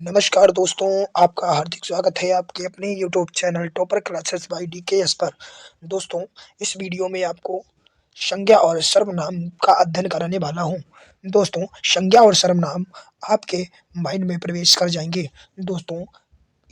नमस्कार दोस्तों, आपका हार्दिक स्वागत है आपके अपने YouTube channel topper classes bye DKS पर। दोस्तों, इस वीडियो में आपको संज्ञा और सर्वनाम का अध्ययन कराने वाला हूँ। दोस्तों, संज्ञा और सर्वनाम आपके माइंड में प्रवेश कर जाएँगे। दोस्तों,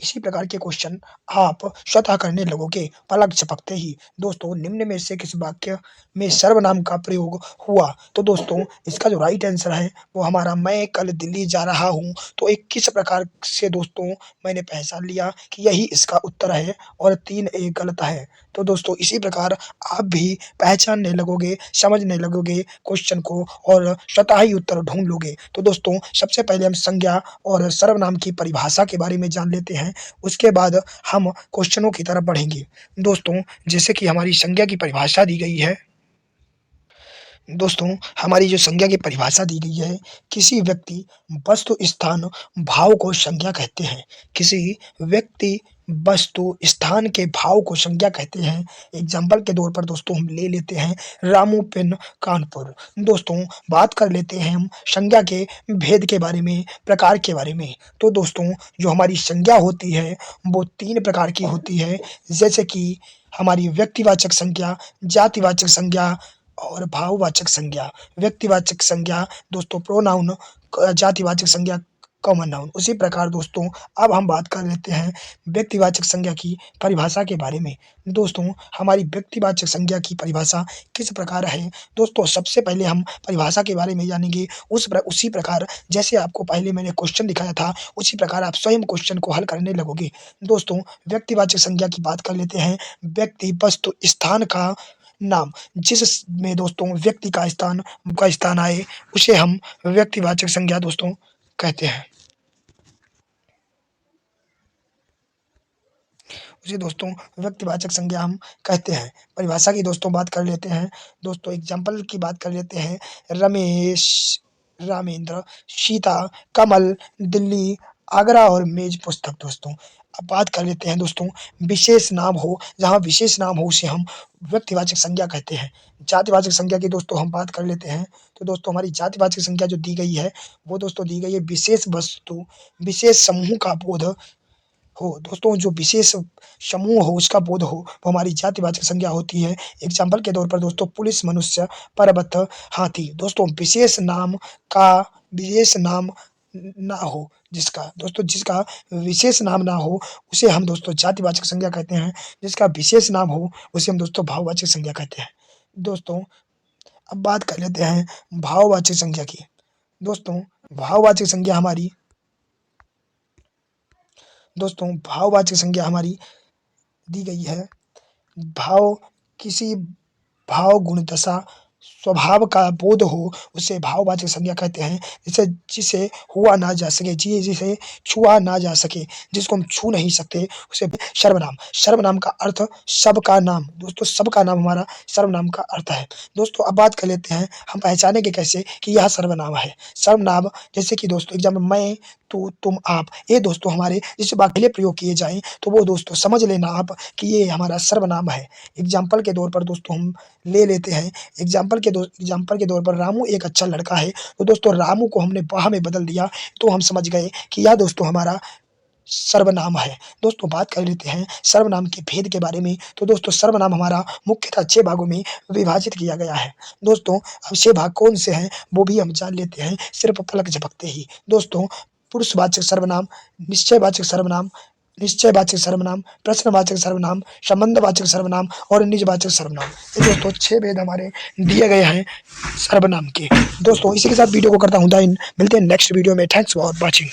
इसी प्रकार के क्वेश्चन आप स्वतः करने लगोगे पलक झपकते ही। दोस्तों, निम्न में से किस वाक्य में सर्वनाम का प्रयोग हुआ? तो दोस्तों, इसका जो राइट आंसर है वो हमारा मैं कल दिल्ली जा रहा हूँ। तो 21 प्रकार से दोस्तों मैंने पहचान लिया कि यही इसका उत्तर है और 3 ए गलत है। तो दोस्तों, इसी प्रकार आप भी पहचानने लगोगे, समझने लगोगे क्वेश्चन को और स्वतः ही उत्तर ढूँढ लोगे। तो दोस्तों, सबसे पहले हम संज्ञा और सर्वनाम की परिभाषा के बारे में जान लेते हैं, उसके बाद हम क्वेश्चनों की तरफ बढ़ेंगे। दोस्तों, जैसे कि हमारी संज्ञा की परिभाषा दी गई है। दोस्तों, हमारी जो संज्ञा की परिभाषा दी गई है, किसी व्यक्ति, वस्तु, स्थान, भाव को संज्ञा कहते हैं। किसी व्यक्ति, वस्तु, स्थान के भाव को संज्ञा कहते हैं। एग्ज़ाम्पल के तौर पर दोस्तों हम ले लेते हैं रामू पेन कानपुर। दोस्तों, बात कर लेते हैं हम संज्ञा के भेद के बारे में, प्रकार के बारे में। तो दोस्तों, जो हमारी संज्ञा होती है वो 3 प्रकार की होती है, जैसे कि हमारी व्यक्तिवाचक संज्ञा, जातिवाचक संज्ञा और भाववाचक संज्ञा। व्यक्तिवाचक संज्ञा दोस्तों प्रोनाउन, जातिवाचक संज्ञा कॉमन नाउन। उसी प्रकार दोस्तों अब हम बात कर लेते हैं व्यक्तिवाचक संज्ञा की परिभाषा के बारे में। दोस्तों, हमारी व्यक्तिवाचक संज्ञा की परिभाषा किस प्रकार है? दोस्तों, सबसे पहले हम परिभाषा के बारे में जानेंगे। उसी प्रकार जैसे आपको पहले मैंने क्वेश्चन दिखाया था, उसी प्रकार आप स्वयं क्वेश्चन को हल करने लगोगे। दोस्तों, व्यक्तिवाचक संज्ञा की बात कर लेते हैं। व्यक्ति, वस्तु, स्थान का नाम, जिसमें दोस्तों व्यक्ति का स्थान आए, उसे हम व्यक्तिवाचक संज्ञा दोस्तों कहते हैं। उसे दोस्तों व्यक्तिवाचक संज्ञा हम कहते हैं। परिभाषा की दोस्तों बात कर लेते हैं। दोस्तों, एग्ज़ाम्पल की बात कर लेते हैं। रमेश, रामेंद्र, सीता, कमल, दिल्ली, आगरा और मेज़ पुस्तक। दोस्तों, अब बात कर लेते हैं दोस्तों विशेष नाम हो, जहाँ विशेष नाम हो उसे हम व्यक्तिवाचक संज्ञा कहते हैं। जातिवाचक संज्ञा की दोस्तों हम बात कर लेते हैं। तो दोस्तों, हमारी जातिवाचक संज्ञा जो दी गई है, वो दोस्तों दी गई है विशेष वस्तु, विशेष समूह का बोध हो। दोस्तों, जो विशेष समूह हो, उसका बोध हो, वो हमारी जातिवाचक संज्ञा होती है। एग्ज़ाम्पल के तौर पर दोस्तों पुलिस, मनुष्य, पर्वत, हाथी। दोस्तों, विशेष नाम ना हो जिसका विशेष नाम ना हो, उसे हम दोस्तों जातिवाचक संज्ञा कहते हैं। जिसका विशेष नाम हो, उसे हम दोस्तों भाववाचक संज्ञा कहते हैं। दोस्तों, अब बात कर लेते हैं भाववाचक संज्ञा की। दोस्तों, भाववाचक संज्ञा हमारी दी गई है। भाव, किसी भाव, गुण, दशा, स्वभाव का बोध हो, उसे भाववाचक संज्ञा कहते हैं। जिसे हुआ ना जा सके, जिसे छुआ ना जा सके, जिसको हम छू नहीं सकते, उसे सर्वनाम। सर्वनाम का अर्थ सबका नाम। दोस्तों, सबका नाम हमारा सर्वनाम का अर्थ है। दोस्तों, अब बात कर लेते हैं हम पहचानेंगे कैसे कि यह सर्वनाम है। सर्वनाम जैसे कि दोस्तों एग्ज़ाम्पल मैं, तू, तुम, आप, ये दोस्तों हमारे जिस वाक्य में प्रयोग किए जाएँ, तो वो दोस्तों समझ लेना आप कि ये हमारा सर्वनाम है। एग्ज़ाम्पल के तौर पर दोस्तों हम ले लेते हैं। एग्ज़ाम्पल के तौर पर रामू एक अच्छा लड़का है। तो दोस्तों रामू को हमने वाह में बदल दिया, तो हम समझ गए कि यह दोस्तों हमारा सर्वनाम है। दोस्तों, बात कर लेते हैं सर्वनाम के भेद के बारे में। तो दोस्तों, सर्वनाम हमारा मुख्यतः 6 भागों में विभाजित किया गया है। दोस्तों, अब 6 भाग कौन से हैं वो भी हम जान लेते हैं सिर्फ़ पलक झपकते ही। दोस्तों, पुरुषवाचक सर्वनाम, निश्चयवाचक सर्वनाम, प्रश्नवाचक सर्वनाम, संबंधवाचक सर्वनाम और निजवाचक सर्वनाम। ये दोस्तों 6 भेद हमारे दिए गए हैं सर्वनाम के। दोस्तों, इसी के साथ वीडियो को करता हूँ दाइन। मिलते हैं नेक्स्ट वीडियो में। Thanks for watching.